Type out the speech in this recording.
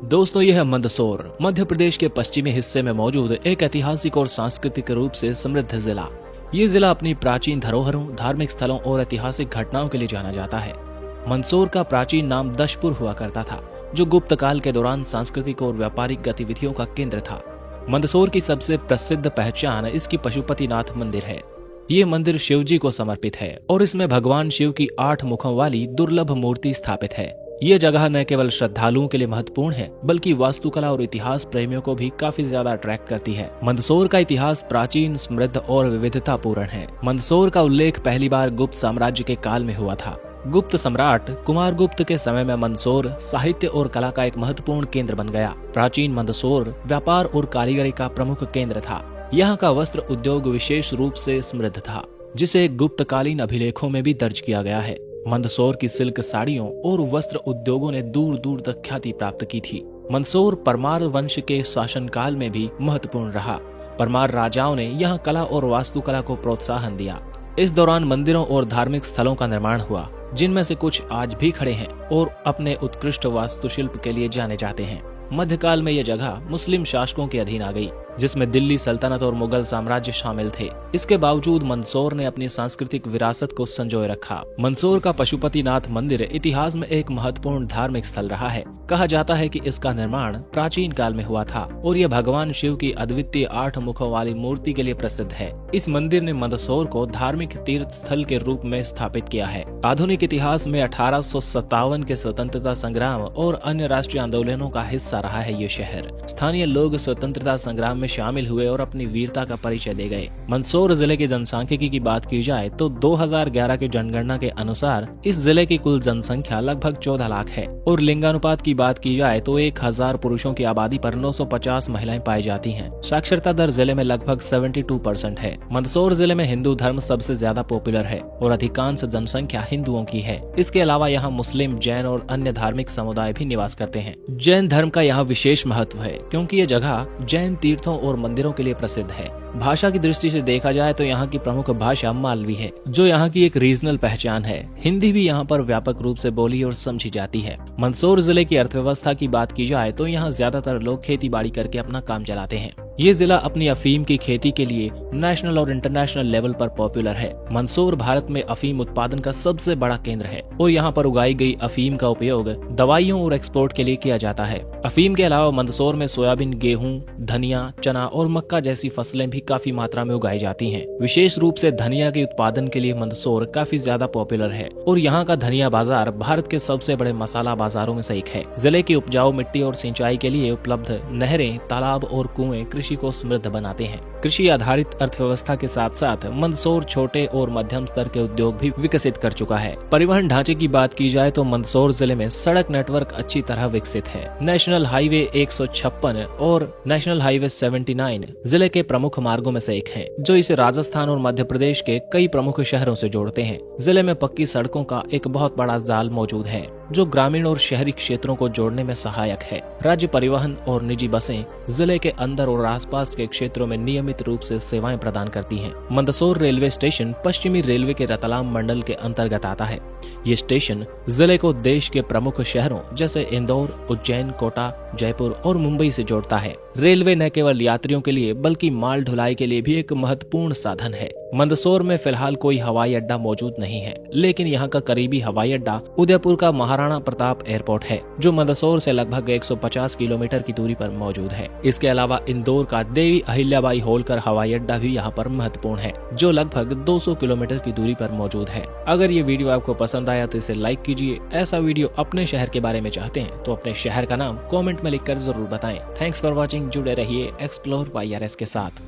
दोस्तों, यह है मंदसौर, मध्य प्रदेश के पश्चिमी हिस्से में मौजूद एक ऐतिहासिक और सांस्कृतिक रूप से समृद्ध जिला। ये जिला अपनी प्राचीन धरोहरों, धार्मिक स्थलों और ऐतिहासिक घटनाओं के लिए जाना जाता है। मंदसौर का प्राचीन नाम दशपुर हुआ करता था, जो गुप्त काल के दौरान सांस्कृतिक और व्यापारिक गतिविधियों का केंद्र था। मंदसौर की सबसे प्रसिद्ध पहचान इसकी पशुपतिनाथ मंदिर है। ये मंदिर शिव जी को समर्पित है और इसमें भगवान शिव की 8 मुखों वाली दुर्लभ मूर्ति स्थापित है। ये जगह न केवल श्रद्धालुओं के लिए महत्वपूर्ण है, बल्कि वास्तुकला और इतिहास प्रेमियों को भी काफी ज्यादा अट्रैक्ट करती है। मंदसौर का इतिहास प्राचीन, समृद्ध और विविधतापूर्ण है। मंदसौर का उल्लेख पहली बार गुप्त साम्राज्य के काल में हुआ था। गुप्त सम्राट कुमारगुप्त के समय में मंदसौर साहित्य और कला का एक महत्वपूर्ण केंद्र बन गया। प्राचीन मंदसौर व्यापार और कारीगरी का प्रमुख केंद्र था। यहाँ का वस्त्र उद्योग विशेष रूप से समृद्ध था, जिसे गुप्तकालीन अभिलेखों में भी दर्ज किया गया है। मंदसौर की सिल्क साड़ियों और वस्त्र उद्योगों ने दूर दूर तक ख्याति प्राप्त की थी। मंदसौर परमार वंश के शासनकाल में भी महत्वपूर्ण रहा। परमार राजाओं ने यहाँ कला और वास्तुकला को प्रोत्साहन दिया। इस दौरान मंदिरों और धार्मिक स्थलों का निर्माण हुआ, जिनमें से कुछ आज भी खड़े हैं और अपने उत्कृष्ट वास्तुशिल्प के लिए जाने जाते हैं। मध्यकाल में यह जगह मुस्लिम शासकों के अधीन आ गई, जिसमें दिल्ली सल्तनत और मुगल साम्राज्य शामिल थे। इसके बावजूद मंदसौर ने अपनी सांस्कृतिक विरासत को संजोए रखा। मंदसौर का पशुपतिनाथ मंदिर इतिहास में एक महत्वपूर्ण धार्मिक स्थल रहा है। कहा जाता है कि इसका निर्माण प्राचीन काल में हुआ था और यह भगवान शिव की अद्वितीय 8 मुखों वाली मूर्ति के लिए प्रसिद्ध है। इस मंदिर ने मंदसौर को धार्मिक तीर्थ स्थल के रूप में स्थापित किया है। आधुनिक इतिहास में 1857 के स्वतंत्रता संग्राम और अन्य राष्ट्रीय आंदोलनों का हिस्सा रहा है ये शहर। स्थानीय लोग स्वतंत्रता संग्राम में शामिल हुए और अपनी वीरता का परिचय दे गए। मंदसौर जिले की जनसांख्यिकी की बात की जाए तो 2011 की जनगणना के अनुसार इस जिले की कुल जनसंख्या लगभग 14 लाख है और लिंगानुपात की बात की जाए तो 1000 पुरुषों की आबादी पर 950 महिलाएं पाई जाती हैं। साक्षरता दर जिले में लगभग 72% है। मंदसौर जिले में हिंदू धर्म सबसे ज्यादा पॉपुलर है और अधिकांश जनसंख्या हिंदुओं की है। इसके अलावा यहाँ मुस्लिम, जैन और अन्य धार्मिक समुदाय भी निवास करते हैं। जैन धर्म का यहाँ विशेष महत्व है, क्योंकि ये जगह जैन तीर्थों और मंदिरों के लिए प्रसिद्ध है। भाषा की दृष्टि से देखा जाए तो यहाँ की प्रमुख भाषा मालवी है, जो यहाँ की एक रीजनल पहचान है। हिंदी भी यहाँ पर व्यापक रूप से बोली और समझी जाती है। मंदसौर जिले की अर्थव्यवस्था की बात की जाए तो यहाँ ज्यादातर लोग खेती बाड़ी करके अपना काम चलाते हैं। ये जिला अपनी अफीम की खेती के लिए नेशनल और इंटरनेशनल लेवल पर पॉपुलर है। मंदसौर भारत में अफीम उत्पादन का सबसे बड़ा केंद्र है और यहाँ पर उगाई गई अफीम का उपयोग दवाइयों और एक्सपोर्ट के लिए किया जाता है। अफीम के अलावा मंदसौर में सोयाबीन, गेहूं, धनिया, चना और मक्का जैसी फसलें भी काफी मात्रा में उगाई जाती हैं। विशेष रूप से धनिया के उत्पादन के लिए मंदसौर काफी ज्यादा पॉपुलर है और यहाँ का धनिया बाजार भारत के सबसे बड़े मसाला बाजारों में से एक है। जिले की उपजाऊ मिट्टी और सिंचाई के लिए उपलब्ध नहरें, तालाब और कुएं कृषि को समृद्ध बनाते हैं। कृषि आधारित अर्थव्यवस्था के साथ साथ मंदसौर छोटे और मध्यम स्तर के उद्योग भी विकसित कर चुका है। परिवहन ढांचे की बात की जाए तो मंदसौर जिले में सड़क नेटवर्क अच्छी तरह विकसित है। नेशनल हाईवे 156 और नेशनल हाईवे 79 जिले के प्रमुख मार्गों में से एक है, जो इसे राजस्थान और मध्य प्रदेश के कई प्रमुख शहरों से जोड़ते हैं। जिले में पक्की सड़कों का एक बहुत बड़ा जाल मौजूद है, जो ग्रामीण और शहरी क्षेत्रों को जोड़ने में सहायक है। राज्य परिवहन और निजी बसें जिले के अंदर और आसपास के क्षेत्रों में नियमित रूप से सेवाएं प्रदान करती हैं। मंदसौर रेलवे स्टेशन पश्चिमी रेलवे के रतलाम मंडल के अंतर्गत आता है। ये स्टेशन जिले को देश के प्रमुख शहरों जैसे इंदौर, उज्जैन, कोटा, जयपुर और मुंबई से जोड़ता है। रेलवे न केवल यात्रियों के लिए बल्कि माल ढुलाई के लिए भी एक महत्वपूर्ण साधन है। मंदसौर में फिलहाल कोई हवाई अड्डा मौजूद नहीं है, लेकिन यहाँ का करीबी हवाई अड्डा उदयपुर का महाराणा प्रताप एयरपोर्ट है, जो मंदसौर से लगभग 150 किलोमीटर की दूरी पर मौजूद है। इसके अलावा इंदौर का देवी अहिल्याबाई होलकर हवाई अड्डा भी यहाँ पर महत्वपूर्ण है, जो लगभग 200 किलोमीटर की दूरी पर मौजूद है। अगर ये वीडियो आपको पसंद आया तो इसे लाइक कीजिए। ऐसा वीडियो अपने शहर के बारे में चाहते हैं तो अपने शहर का नाम कमेंट में लिखकर जरूर बताएं। Thanks for watching. जुड़े रहिए एक्सप्लोर YRS के साथ।